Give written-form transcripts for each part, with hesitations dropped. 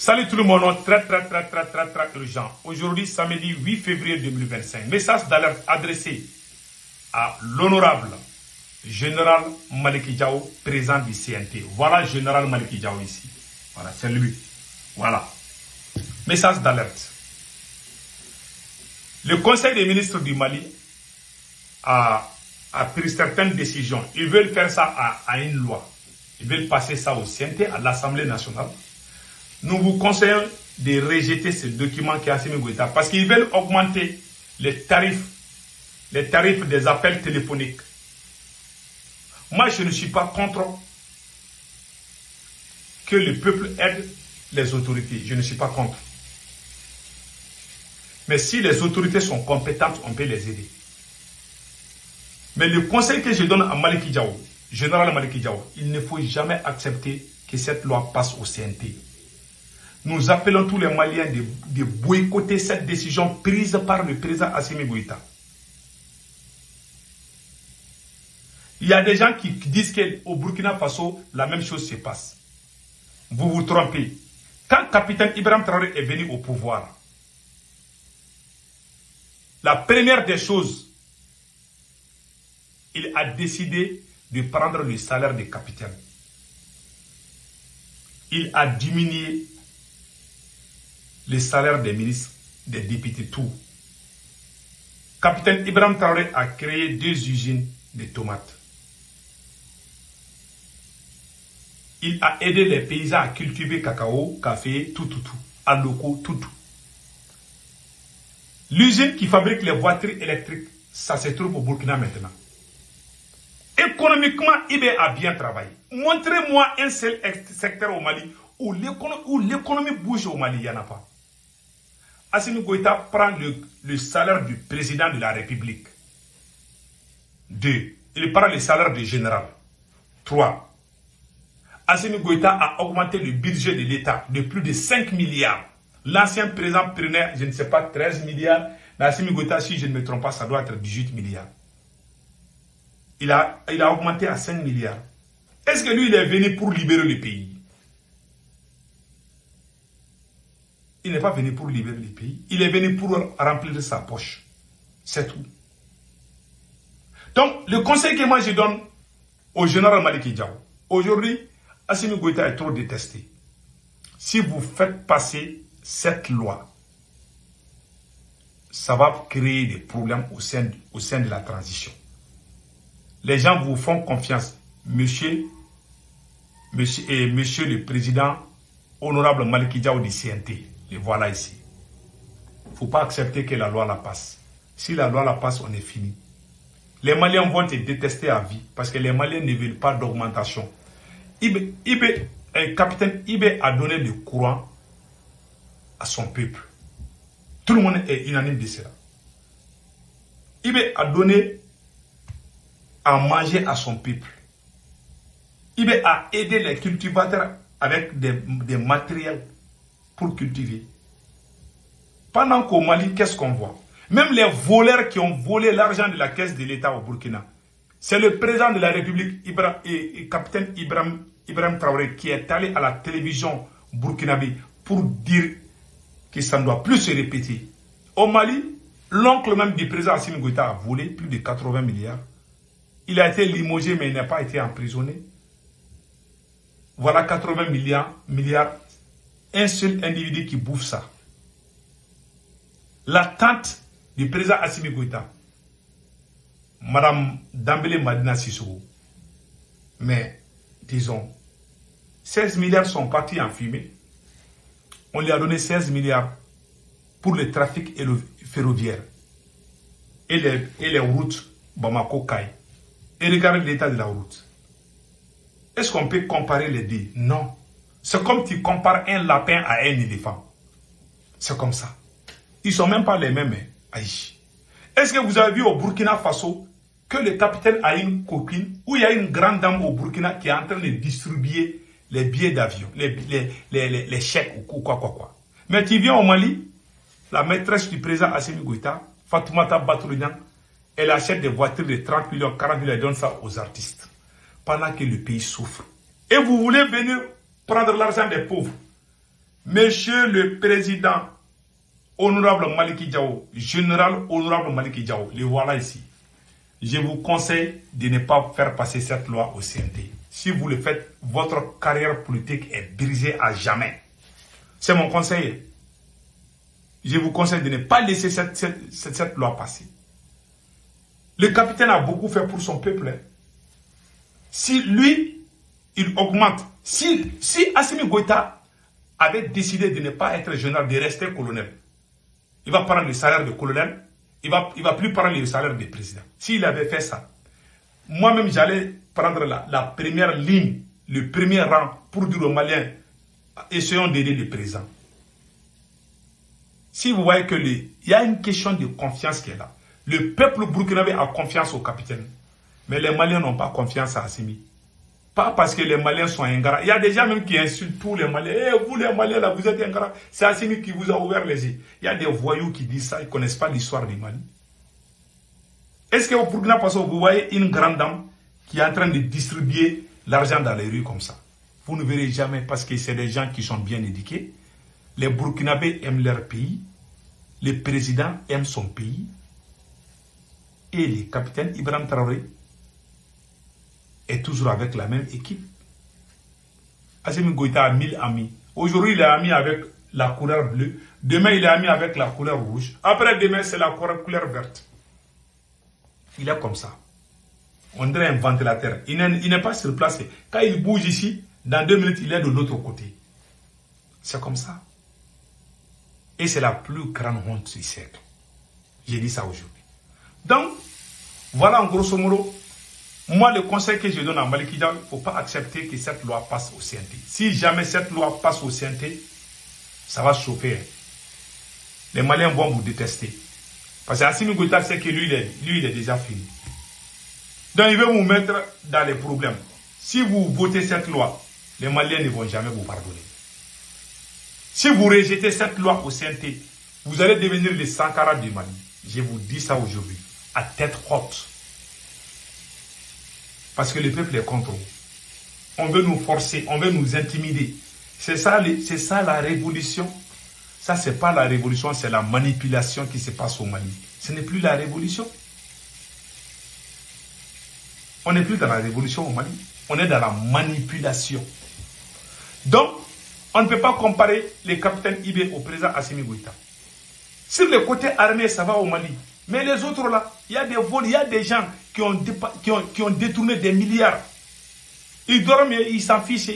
Salut tout le monde, très urgent. Aujourd'hui, samedi 8 février 2025. Message d'alerte adressé à l'honorable général Maliki Diao, président du CNT. Voilà général Maliki Diao ici. Voilà, c'est lui. Voilà. Message d'alerte. Le Conseil des ministres du Mali a pris certaines décisions. Ils veulent faire ça à une loi. Ils veulent passer ça au CNT, à l'Assemblée nationale. Nous vous conseillons de rejeter ce document qui est Assimi Goïta parce qu'ils veulent augmenter les tarifs des appels téléphoniques. Moi, je ne suis pas contre que le peuple aide les autorités. Je ne suis pas contre. Mais si les autorités sont compétentes, on peut les aider. Mais le conseil que je donne à Maliki Diao, général Maliki Diao, il ne faut jamais accepter que cette loi passe au CNT. Nous appelons tous les Maliens de boycotter cette décision prise par le président Assimi Goïta. Il y a des gens qui disent qu'au Burkina Faso, la même chose se passe. Vous vous trompez. Quand capitaine Ibrahim Traoré est venu au pouvoir, la première des choses, il a décidé de prendre le salaire des capitaines. Il a diminué les salaires des ministres, des députés, tout. Capitaine Ibrahim Traoré a créé 2 usines de tomates. Il a aidé les paysans à cultiver cacao, café, tout, à locaux, tout. L'usine qui fabrique les voitures électriques, ça se trouve au Burkina maintenant. Économiquement, IB a bien travaillé. Montrez-moi un seul secteur au Mali où l'économie bouge au Mali, il n'y en a pas. Assimi Goïta prend le salaire du président de la République. 2. Il prend le salaire du général. 3. Assimi Goïta a augmenté le budget de l'État de plus de 5 milliards. L'ancien président prenait, je ne sais pas, 13 milliards. Mais Assimi Goïta, si je ne me trompe pas, ça doit être 18 milliards. Il a augmenté à 5 milliards. Est-ce que lui, il est venu pour libérer le pays? Il n'est pas venu pour libérer le pays. Il est venu pour remplir sa poche. C'est tout. Donc, le conseil que moi je donne au général Maliki Diao, aujourd'hui, Assimi Goïta est trop détesté. Si vous faites passer cette loi, ça va créer des problèmes au sein de la transition. Les gens vous font confiance. Monsieur le président honorable Maliki Diao du CNT. Et voilà ici. Il ne faut pas accepter que la loi la passe. Si la loi la passe, on est fini. Les Maliens vont te détester à vie parce que les Maliens ne veulent pas d'augmentation. Capitaine Ibé a donné le courant à son peuple. Tout le monde est unanime de cela. Ibé a donné à manger à son peuple. Ibé a aidé les cultivateurs avec des matériels pour cultiver. Pendant qu'au Mali, qu'est-ce qu'on voit? Même les voleurs qui ont volé l'argent de la caisse de l'État au Burkina, c'est le président de la République, capitaine Ibrahim Traoré, qui est allé à la télévision burkinabé pour dire que ça ne doit plus se répéter. Au Mali, l'oncle même du président Assimi Goïta a volé plus de 80 milliards. Il a été limogé, mais il n'a pas été emprisonné. Voilà 80 milliards. Un seul individu qui bouffe ça. La tante du président Assimi Goïta, Madame Dambélé Madina Sissoko, mais disons, 16 milliards sont partis en fumée. On lui a donné 16 milliards pour le trafic et le ferroviaire et les routes Bamako-Kaye. Et regardez l'état de la route. Est-ce qu'on peut comparer les deux? Non. C'est comme tu compares un lapin à un éléphant. C'est comme ça. Ils ne sont même pas les mêmes. Est-ce que vous avez vu au Burkina Faso que le capitaine a une copine ou il y a une grande dame au Burkina qui est en train de distribuer les billets d'avion, les chèques ou quoi. Mais tu viens au Mali, la maîtresse du président Assimi Goïta, Fatoumata Batourian, elle achète des voitures de 30 millions, 40 millions et donne ça aux artistes. Pendant que le pays souffre. Et vous voulez venir prendre l'argent des pauvres. Monsieur le Président, honorable Maliki Diao, général honorable Maliki Diao, le voilà ici. Je vous conseille de ne pas faire passer cette loi au CNT. Si vous le faites, votre carrière politique est brisée à jamais. C'est mon conseil. Je vous conseille de ne pas laisser cette loi passer. Le capitaine a beaucoup fait pour son peuple. Si lui, il augmente. Si Assimi Goïta avait décidé de ne pas être général, de rester colonel, il va prendre le salaire de colonel, il va plus prendre le salaire de président. S'il avait fait ça, moi-même j'allais prendre la première ligne, le premier rang pour dire aux Maliens, essayons d'aider le président. Si vous voyez qu'il y a une question de confiance qui est là. Le peuple burkinabé a confiance au capitaine. Mais les Maliens n'ont pas confiance à Assimi. Pas parce que les Maliens sont ingrats. Il y a des gens même qui insultent tous les Maliens. Eh, vous les Maliens, là, vous êtes ingrats. C'est Assimi qui vous a ouvert les yeux. Il y a des voyous qui disent ça. Ils ne connaissent pas l'histoire du Mali. Est-ce qu'au Burkina Faso, vous voyez une grande dame qui est en train de distribuer l'argent dans les rues comme ça? Vous ne verrez jamais parce que c'est des gens qui sont bien éduqués. Les Burkinabés aiment leur pays. Le président aime son pays. Et le capitaine Ibrahim Traoré est toujours avec la même équipe. Assimi Goïta a 1000 amis. Aujourd'hui, il est ami avec la couleur bleue. Demain, il est ami avec la couleur rouge. Après demain, c'est la couleur verte. Il est comme ça. On dirait un ventilateur. Il n'est pas sur place. Quand il bouge ici, dans 2 minutes, il est de l'autre côté. C'est comme ça. Et c'est la plus grande honte du siècle. J'ai dit ça aujourd'hui. Donc, voilà en grosso modo, moi le conseil que je donne à Maliki Diao, il ne faut pas accepter que cette loi passe au CNT. Si jamais cette loi passe au CNT, ça va chauffer. Les Maliens vont vous détester. Parce qu'Assimi Goïta sait que lui, il est déjà fini. Donc il veut vous mettre dans les problèmes. Si vous votez cette loi, les Maliens ne vont jamais vous pardonner. Si vous rejetez cette loi au CNT, vous allez devenir les Sankara du Mali. Je vous dis ça aujourd'hui, à tête haute. Parce que le peuple est contre vous. On veut nous forcer, on veut nous intimider. C'est ça la révolution. Ça, ce n'est pas la révolution, c'est la manipulation qui se passe au Mali. Ce n'est plus la révolution. On n'est plus dans la révolution au Mali. On est dans la manipulation. Donc, on ne peut pas comparer les capitaines Ibé au président Assimi Goïta. Sur le côté armé, ça va au Mali. Mais les autres là, il y a des vols, il y a des gens qui ont détourné des milliards. Ils dorment, ils s'en fichent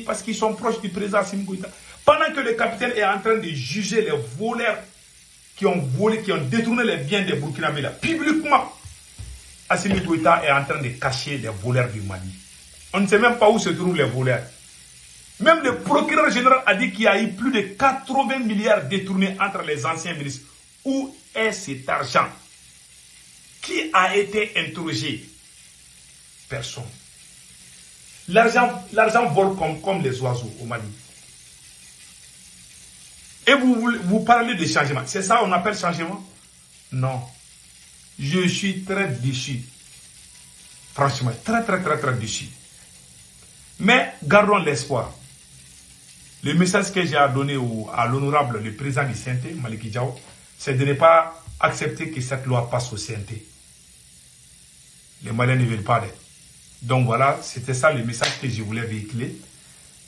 parce qu'ils sont proches du président Assimi Goïta. Pendant que le capitaine est en train de juger les voleurs qui ont volé, qui ont détourné les biens des Burkinabés là, publiquement, Assimi Goïta est en train de cacher les voleurs du Mali. On ne sait même pas où se trouvent les voleurs. Même le procureur général a dit qu'il y a eu plus de 80 milliards détournés entre les anciens ministres. Où est cet argent? Qui a été interrogé? Personne. L'argent vole comme les oiseaux au Mali. Et vous parlez de changement. C'est ça qu'on appelle changement? Non. Je suis très déçu. Franchement, très déçu. Mais gardons l'espoir. Le message que j'ai à donner à l'honorable, le président du CNT, Maliki Diao, c'est de ne pas accepter que cette loi passe au CNT. Les Maliens ne veulent pas d'aide. Donc voilà, c'était ça le message que je voulais véhiculer.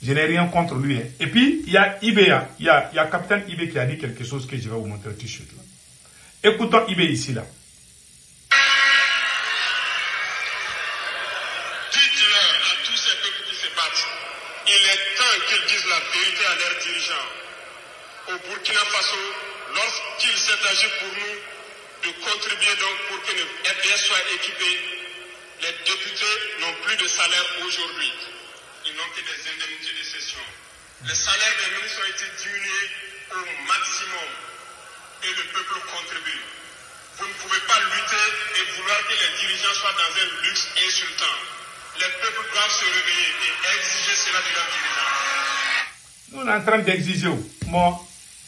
Je n'ai rien contre lui. Hein. Et puis, il y a Ibé, il y a Capitaine Ibé qui a dit quelque chose que je vais vous montrer tout de suite. Là. Écoutons Ibé ici, là. Dites-leur à tous ces peuples qui se battent, il est temps qu'ils disent la vérité à leurs dirigeants. Au Burkina Faso, lorsqu'il s'est agi pour nous de contribuer donc pour que le FDS soit équipé, les députés n'ont plus de salaire aujourd'hui. Ils n'ont que des indemnités de session. Les salaires des ministres ont été diminués au maximum et le peuple contribue. Vous ne pouvez pas lutter et vouloir que les dirigeants soient dans un luxe insultant. Les peuples doivent se réveiller et exiger cela de leurs dirigeants. Nous, on est en train d'exiger. Moi,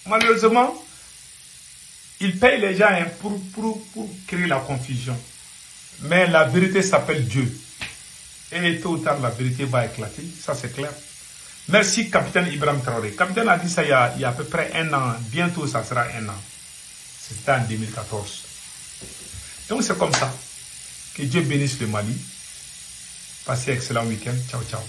malheureusement, ils payent les gens hein, pour créer la confusion. Mais la vérité s'appelle Dieu. Et tôt ou tard, la vérité va éclater. Ça, c'est clair. Merci, capitaine Ibrahim Traoré. Capitaine a dit ça il y a à peu près 1 an. Bientôt, ça sera 1 an. C'était en 2014. Donc, c'est comme ça. Que Dieu bénisse le Mali. Passez un excellent week-end. Ciao, ciao.